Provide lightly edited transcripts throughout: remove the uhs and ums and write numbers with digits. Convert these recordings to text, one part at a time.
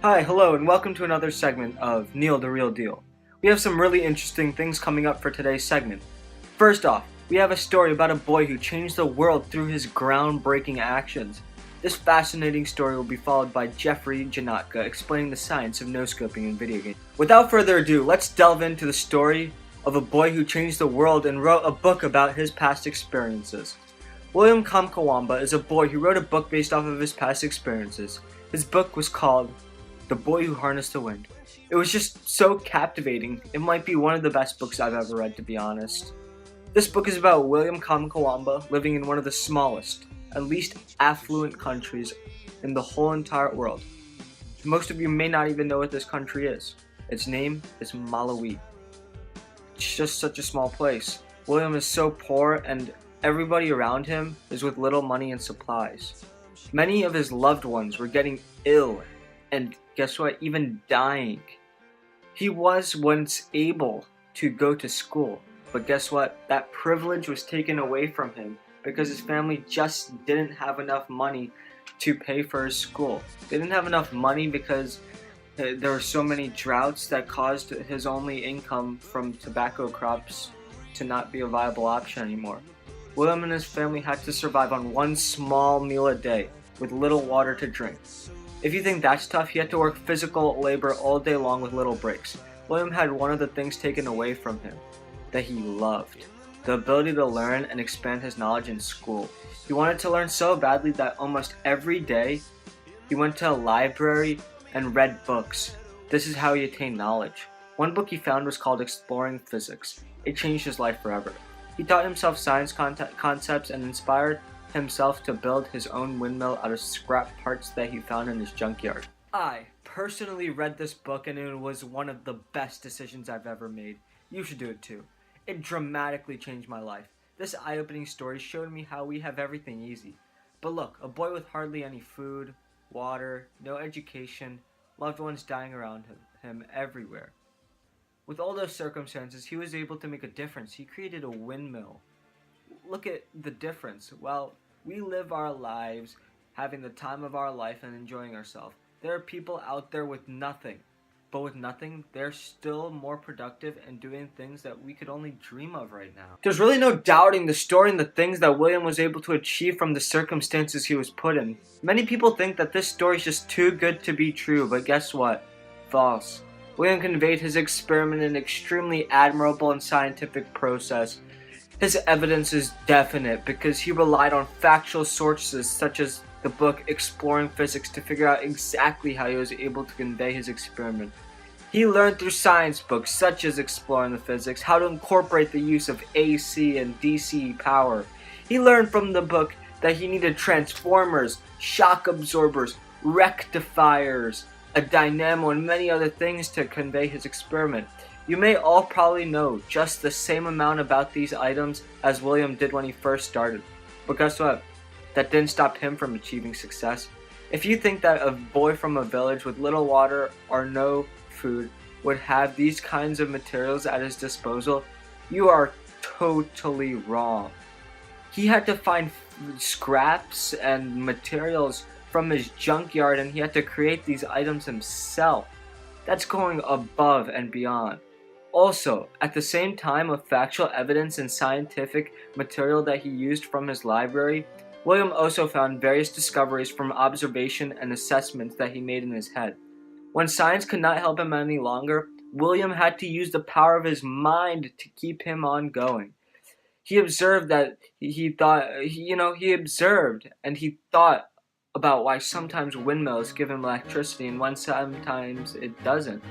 Hi, hello, and welcome to another segment of Neil the Real Deal. We have some really interesting things coming up for today's segment. First off, we have a story about a boy who changed the world through his groundbreaking actions. This fascinating story will be followed by Jeffrey Janotka explaining the science of no-scoping in video games. Without further ado, let's delve into the story of a boy who changed the world and wrote a book about his past experiences. William Kamkwamba is a boy who wrote a book based off of his past experiences. His book was called The Boy Who Harnessed the Wind. It was just so captivating. It might be one of the best books I've ever read, to be honest. This book is about William Kamkwamba living in one of the smallest and least affluent countries in the whole entire world. Most of you may not even know what this country is. Its name is Malawi. It's just such a small place. William is so poor and everybody around him is with little money and supplies. Many of his loved ones were getting ill and guess what? Even dying. He was once able to go to school, but guess what? That privilege was taken away from him because his family just didn't have enough money to pay for his school. They didn't have enough money because there were so many droughts that caused his only income from tobacco crops to not be a viable option anymore. William and his family had to survive on one small meal a day with little water to drink. If you think that's tough, he had to work physical labor all day long with little breaks. William had one of the things taken away from him that he loved: the ability to learn and expand his knowledge in school. He wanted to learn so badly that almost every day he went to a library and read books. This is how he attained knowledge. One book he found was called Exploring Physics. It changed his life forever. He taught himself science concepts and inspired himself to build his own windmill out of scrap parts that he found in his junkyard. I personally read this book and it was one of the best decisions I've ever made. You should do it too. It dramatically changed my life. This eye-opening story showed me how we have everything easy. But look, a boy with hardly any food, water, no education, loved ones dying around him everywhere. With all those circumstances, he was able to make a difference. He created a windmill. Look at the difference. While we live our lives having the time of our life and enjoying ourselves, there are people out there with nothing. But with nothing, they're still more productive and doing things that we could only dream of right now. There's really no doubting the story and the things that William was able to achieve from the circumstances he was put in. Many people think that this story is just too good to be true, but guess what? False. William conveyed his experiment in an extremely admirable and scientific process. His evidence is definite because he relied on factual sources such as the book Exploring Physics to figure out exactly how he was able to convey his experiment. He learned through science books such as Exploring the Physics how to incorporate the use of AC and DC power. He learned from the book that he needed transformers, shock absorbers, rectifiers, a dynamo, and many other things to convey his experiment. You may all probably know just the same amount about these items as William did when he first started. But guess what? That didn't stop him from achieving success. If you think that a boy from a village with little water or no food would have these kinds of materials at his disposal, you are totally wrong. He had to find scraps and materials from his junkyard and he had to create these items himself. That's going above and beyond. Also, at the same time of factual evidence and scientific material that he used from his library, William also found various discoveries from observation and assessments that he made in his head. When science could not help him any longer, William had to use the power of his mind to keep him on going. He observed that he observed and he thought about why sometimes windmills give him electricity and when sometimes it doesn't.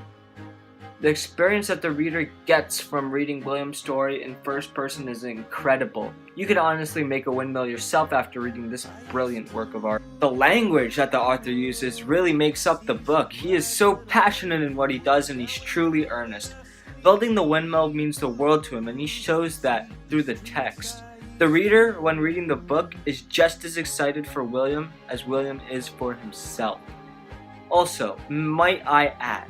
The experience that the reader gets from reading William's story in first person is incredible. You could honestly make a windmill yourself after reading this brilliant work of art. The language that the author uses really makes up the book. He is so passionate in what he does and he's truly earnest. Building the windmill means the world to him and he shows that through the text. The reader, when reading the book, is just as excited for William as William is for himself. Also, might I add,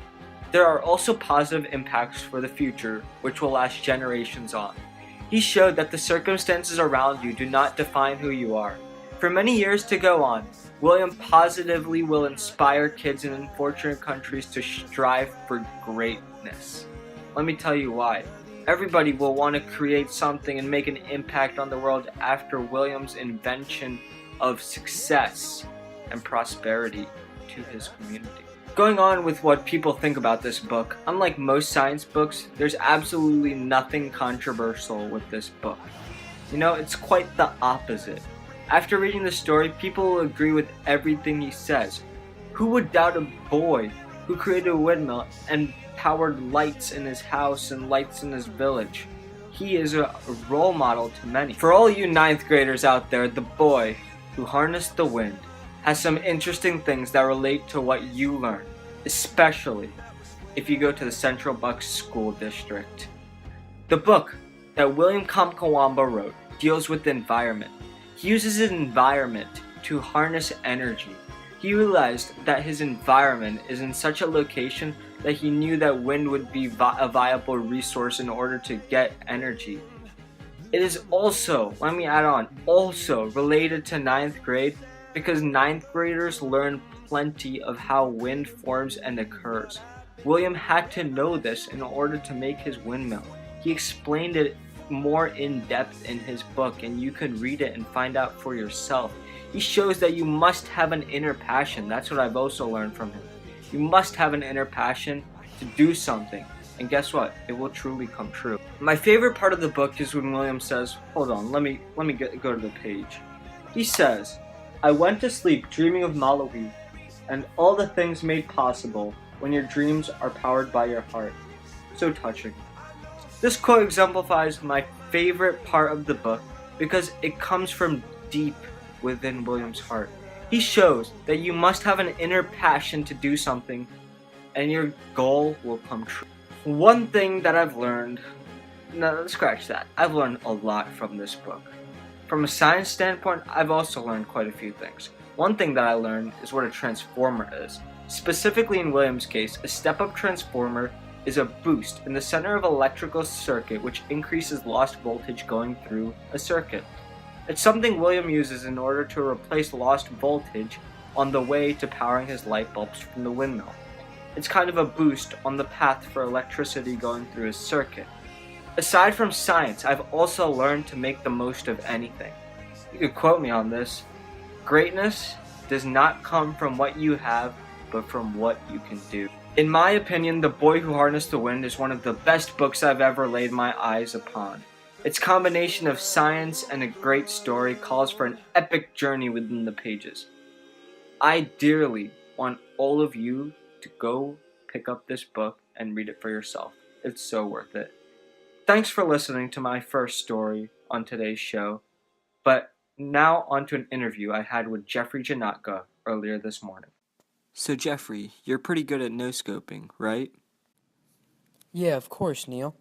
there are also positive impacts for the future which will last generations on. He showed that the circumstances around you do not define who you are. For many years to go on, William positively will inspire kids in unfortunate countries to strive for greatness. Let me tell you why. Everybody will want to create something and make an impact on the world after William's invention of success and prosperity to his community. Going on with what people think about this book, unlike most science books, there's absolutely nothing controversial with this book. You know, it's quite the opposite. After reading the story, people will agree with everything he says. Who would doubt a boy who created a windmill and powered lights in his house and lights in his village? He is a role model to many. For all you 9th graders out there, the boy who harnessed the wind has some interesting things that relate to what you learn, especially if you go to the Central Bucks School District. The book that William Kamkwamba wrote deals with the environment. He uses his environment to harness energy. He realized that his environment is in such a location that he knew that wind would be a viable resource in order to get energy. It is also, let me add on, also related to 9th grade because 9th graders learn plenty of how wind forms and occurs. William had to know this in order to make his windmill. He explained it more in depth in his book, and you can read it and find out for yourself. He shows that you must have an inner passion. That's what I've also learned from him. You must have an inner passion to do something, and guess what? It will truly come true. My favorite part of the book is when William says, hold on, let me go to the page. He says, "I went to sleep dreaming of Malawi and all the things made possible when your dreams are powered by your heart." So touching. This quote exemplifies my favorite part of the book because it comes from deep within William's heart. He shows that you must have an inner passion to do something and your goal will come true. One thing that I've learned, no, scratch that. I've learned a lot from this book. From a science standpoint, I've also learned quite a few things. One thing that I learned is what a transformer is. Specifically in William's case, a step-up transformer is a boost in the center of an electrical circuit which increases lost voltage going through a circuit. It's something William uses in order to replace lost voltage on the way to powering his light bulbs from the windmill. It's kind of a boost on the path for electricity going through his circuit. Aside from science, I've also learned to make the most of anything. You could quote me on this. Greatness does not come from what you have, but from what you can do. In my opinion, The Boy Who Harnessed the Wind is one of the best books I've ever laid my eyes upon. Its combination of science and a great story calls for an epic journey within the pages. I dearly want all of you to go pick up this book and read it for yourself. It's so worth it. Thanks for listening to my first story on today's show, but now on to an interview I had with Jeffrey Janatka earlier this morning. So Jeffrey, you're pretty good at no-scoping, right? Yeah, of course, Neil.